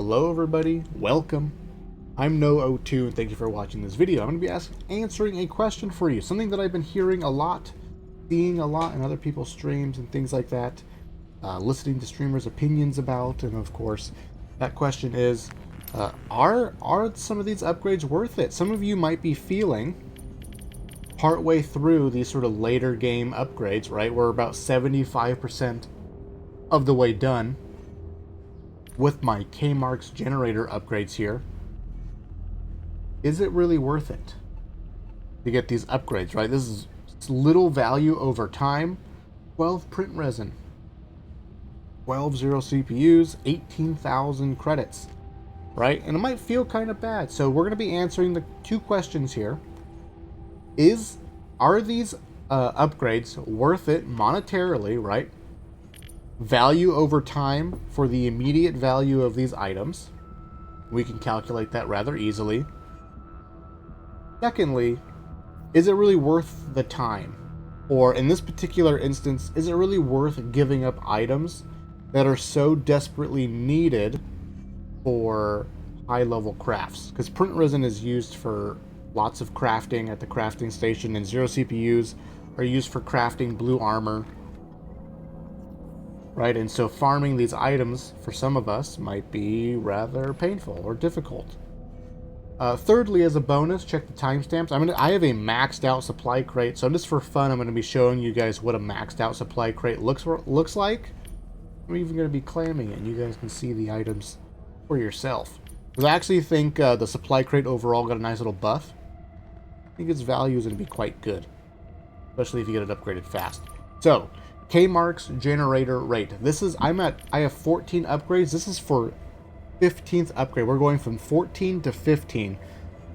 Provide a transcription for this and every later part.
Hello everybody, welcome. I'm No02 and thank you for watching this video. I'm going to be answering a question for you, something that I've been hearing a lot, seeing a lot in other people's streams and things like that, listening to streamers' opinions about, and of course, that question is, are some of these upgrades worth it? Some of you might be feeling partway through these sort of later game upgrades, right? We're about 75% of the way done with my K-Marks generator upgrades here. Is it really worth it to get these upgrades, right? This is little value over time. 12 print resin, 12 0 CPUs, 18,000 credits, right? And it might feel kind of bad. So we're going to be answering the two questions here. Are these upgrades worth it monetarily, right? Value over time for the immediate value of these items. We can calculate that rather easily. Secondly, is it really worth the time? Or in this particular instance, is it really worth giving up items that are so desperately needed for high-level crafts? Because print resin is used for lots of crafting at the crafting station, and 0 CPUs are used for crafting blue armor. Right, and so farming these items for some of us might be rather painful or difficult. Thirdly, as a bonus, check the timestamps. I have a maxed out supply crate, so just for fun, I'm going to be showing you guys what a maxed out supply crate looks like. I'm even going to be clamming it, and you guys can see the items for yourself. Because I actually think the supply crate overall got a nice little buff. I think its value is going to be quite good, especially if you get it upgraded fast. So, K-Marks generator rate. I have 14 upgrades. This is for 15th upgrade. We're going from 14 to 15.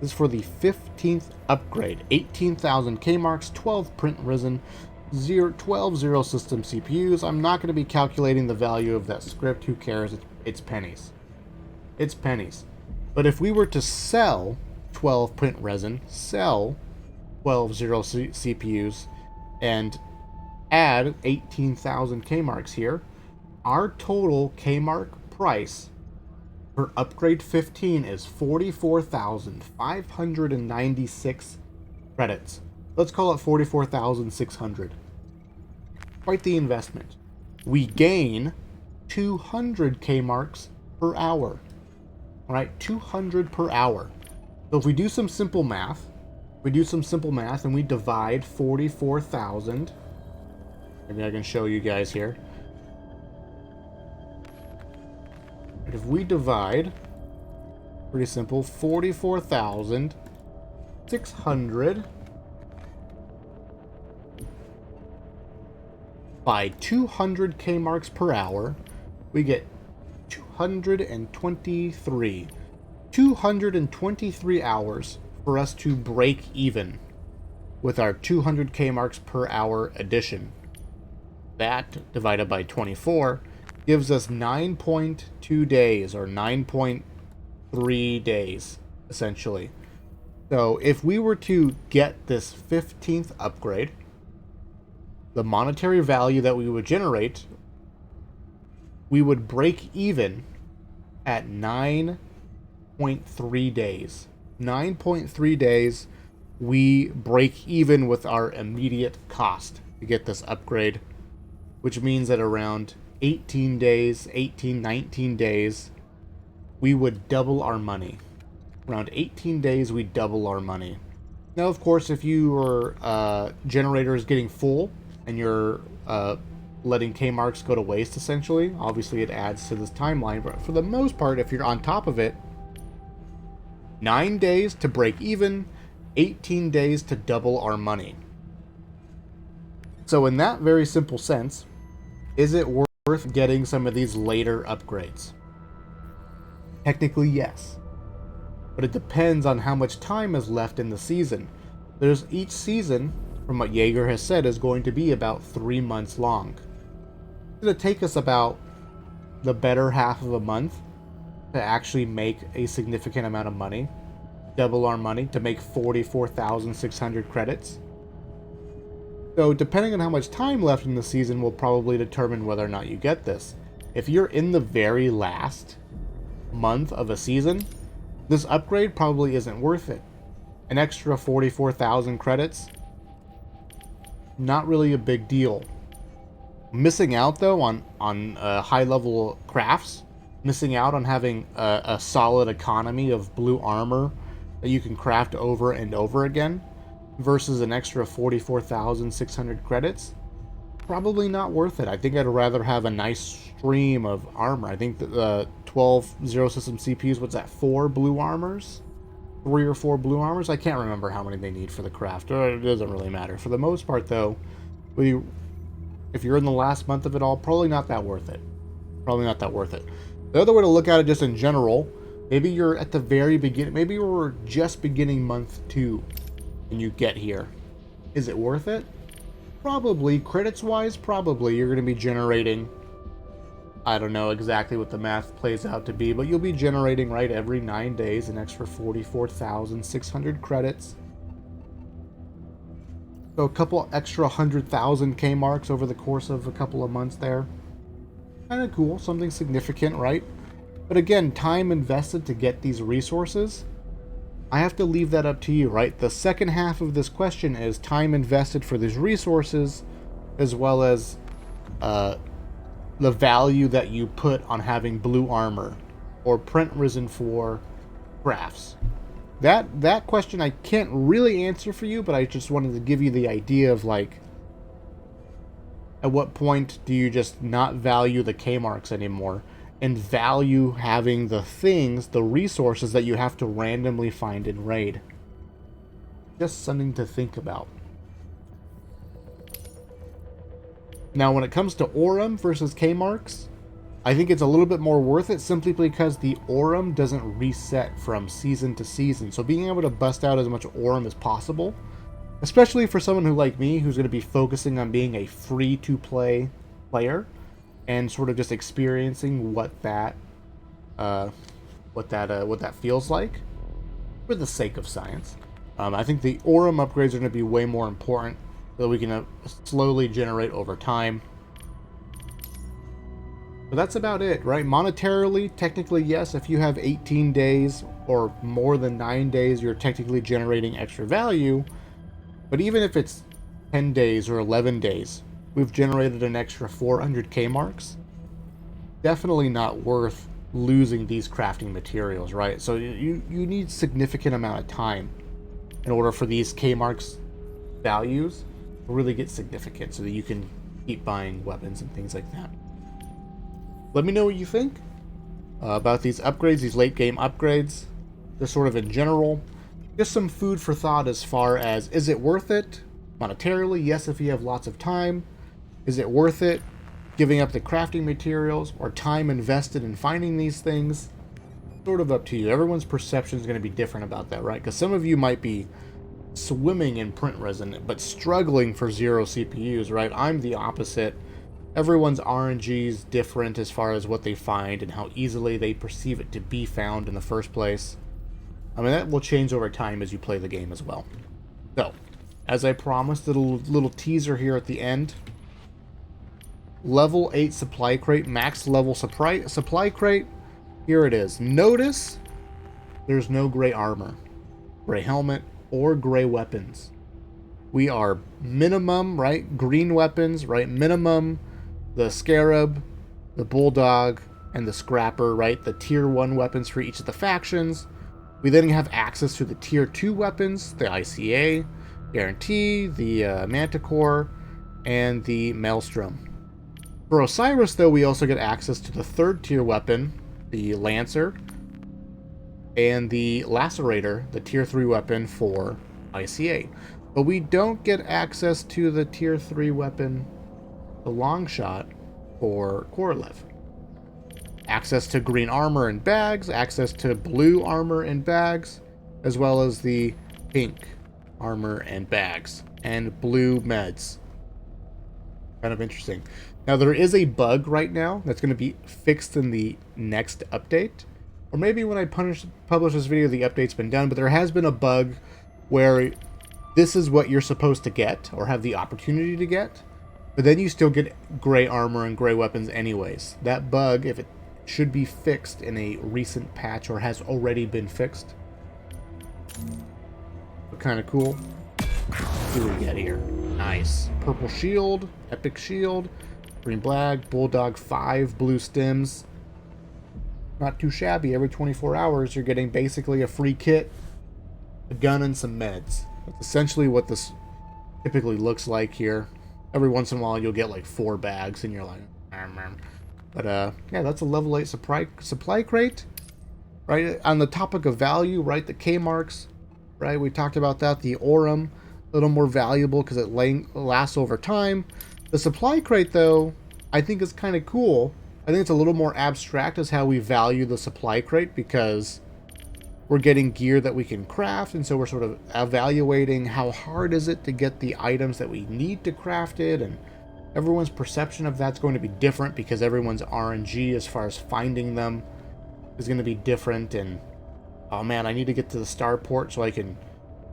This is for the 15th upgrade. 18,000 K-Marks, 12 print resin, 12 0 system CPUs. I'm not going to be calculating the value of that script. Who cares? It's pennies. It's pennies. But if we were to sell 12 print resin, sell 12 0 CPUs, and add 18,000 K-Marks here, our total K-Mark price for upgrade 15 is 44,596 credits. Let's call it 44,600. Quite the investment. We gain 200 K-Marks per hour. Right? 200 per hour. So if we do some simple math, and we divide 44,000, maybe I can show you guys here. But if we divide, pretty simple, 44,600 by 200 K-Marks per hour, we get 223. 223 hours for us to break even with our 200 K-Marks per hour addition. That divided by 24 gives us 9.2 days, or 9.3 days essentially. So if we were to get this 15th upgrade, the monetary value that we would generate, we would break even at 9.3 days. 9.3 days we break even with our immediate cost to get this upgrade, which means that around 19 days, we would double our money. Around 18 days, we double our money. Now, of course, if your generator is getting full and you're letting K-Marks go to waste, essentially, obviously it adds to this timeline. But for the most part, if you're on top of it, 9 days to break even, 18 days to double our money. So in that very simple sense, is it worth getting some of these later upgrades? Technically, yes. But it depends on how much time is left in the season. Each season, from what Jaeger has said, is going to be about 3 months long. It's going to take us about the better half of a month to actually make a significant amount of money. Double our money to make 44,600 credits. So depending on how much time left in the season will probably determine whether or not you get this. If you're in the very last month of a season, this upgrade probably isn't worth it. An extra 44,000 credits, not really a big deal. Missing out though on high level crafts, missing out on having a solid economy of blue armor that you can craft over and over again versus an extra 44,600 credits, probably not worth it. I think I'd rather have a nice stream of armor. I think that the 12 Zero System CPUs, what's that, 4 blue armors? 3 or 4 blue armors? I can't remember how many they need for the craft. It doesn't really matter. For the most part though, if you're in the last month of it all, probably not that worth it. Probably not that worth it. The other way to look at it just in general, maybe you're at the very beginning, maybe you're just beginning month 2 and you get here. Is it worth it? Probably. Credits wise, probably. You're going to be generating, I don't know exactly what the math plays out to be, but you'll be generating, right, every 9 days an extra 44,600 credits. So a couple extra 100,000 K marks over the course of a couple of months there. Kind of cool, something significant, right? But again, time invested to get these resources, I have to leave that up to you, right? The second half of this question is time invested for these resources, as well as the value that you put on having blue armor or print risen for crafts. That question I can't really answer for you, but I just wanted to give you the idea of, like, at what point do you just not value the K marks anymore and value having the things, the resources that you have to randomly find in raid. Just something to think about. Now, when it comes to Aurum versus K marks, I think it's a little bit more worth it simply because the Aurum doesn't reset from season to season. So being able to bust out as much Aurum as possible, especially for someone who, like me, who's going to be focusing on being a free-to-play player and sort of just experiencing what that feels like for the sake of science. I think the Aurum upgrades are going to be way more important so that we can slowly generate over time. But that's about it, right? Monetarily, technically, yes, if you have 18 days or more than 9 days, you're technically generating extra value. But even if it's 10 days or 11 days, we've generated an extra 400 K marks. Definitely not worth losing these crafting materials, right? So you need significant amount of time in order for these K marks values to really get significant so that you can keep buying weapons and things like that. Let me know what you think about these upgrades, these late game upgrades, just sort of in general. Just some food for thought as far as, is it worth it monetarily? Yes, if you have lots of time. Is it worth it giving up the crafting materials or time invested in finding these things? Sort of up to you. Everyone's perception is going to be different about that, right? Because some of you might be swimming in print resin but struggling for 0 CPUs, right? I'm the opposite. Everyone's RNG is different as far as what they find and how easily they perceive it to be found in the first place. I mean, that will change over time as you play the game as well. So, as I promised, a little teaser here at the end. Level 8 supply crate, max level supply crate. Here it is. Notice there's no gray armor, gray helmet, or gray weapons. We are minimum, right? Green weapons, right? Minimum. The Scarab, the Bulldog, and the Scrapper, right? The tier 1 weapons for each of the factions. We then have access to the tier 2 weapons, the ICA, Guarantee, the Manticore, and the Maelstrom. For Osiris, though, we also get access to the 3rd tier weapon, the Lancer, and the Lacerator, the tier 3 weapon for ICA. But we don't get access to the tier 3 weapon, the Longshot, for Korolev. Access to green armor and bags, access to blue armor and bags, as well as the pink armor and bags, and blue meds. Kind of interesting. Now, there is a bug right now that's going to be fixed in the next update. Or maybe when I publish this video, the update's been done, but there has been a bug where this is what you're supposed to get, or have the opportunity to get, but then you still get gray armor and gray weapons anyways. That bug, if should be fixed in a recent patch or has already been fixed. But kind of cool. Let's see what we get here. Nice. Purple shield, epic shield, green black, bulldog 5, blue stems. Not too shabby. Every 24 hours, you're getting basically a free kit, a gun, and some meds. That's essentially what this typically looks like here. Every once in a while, you'll get like 4 bags, and you're like, but yeah, that's a level 8 supply crate. Right on the topic of value, right? The K marks, right? We talked about that. The Aurum, a little more valuable because it lasts over time. The supply crate, though, I think is kind of cool. I think it's a little more abstract as how we value the supply crate, because we're getting gear that we can craft, and so we're sort of evaluating how hard is it to get the items that we need to craft it, and everyone's perception of that's going to be different because everyone's RNG as far as finding them is going to be different. And oh man, I need to get to the starport so I can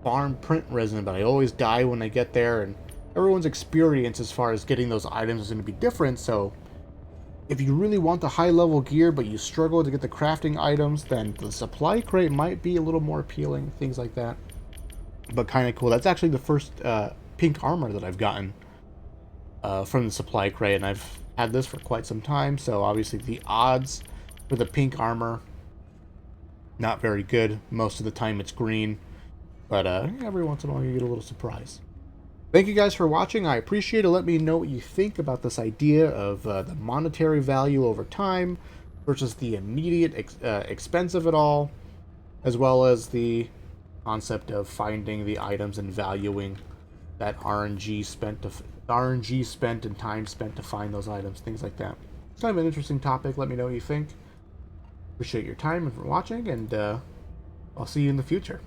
farm print resin, but I always die when I get there, and everyone's experience as far as getting those items is going to be different. So if you really want the high level gear but you struggle to get the crafting items, then the supply crate might be a little more appealing, things like that. But kind of cool. That's actually the first pink armor that I've gotten from the supply crate, and I've had this for quite some time, so obviously the odds for the pink armor, not very good. Most of the time it's green, but every once in a while you get a little surprise. Thank you guys for watching. I appreciate it. Let me know what you think about this idea of the monetary value over time versus the immediate expense of it all, as well as the concept of finding the items and valuing that RNG spent and time spent to find those items, things like that. It's kind of an interesting topic. Let me know what you think. Appreciate your time and for watching, and I'll see you in the future.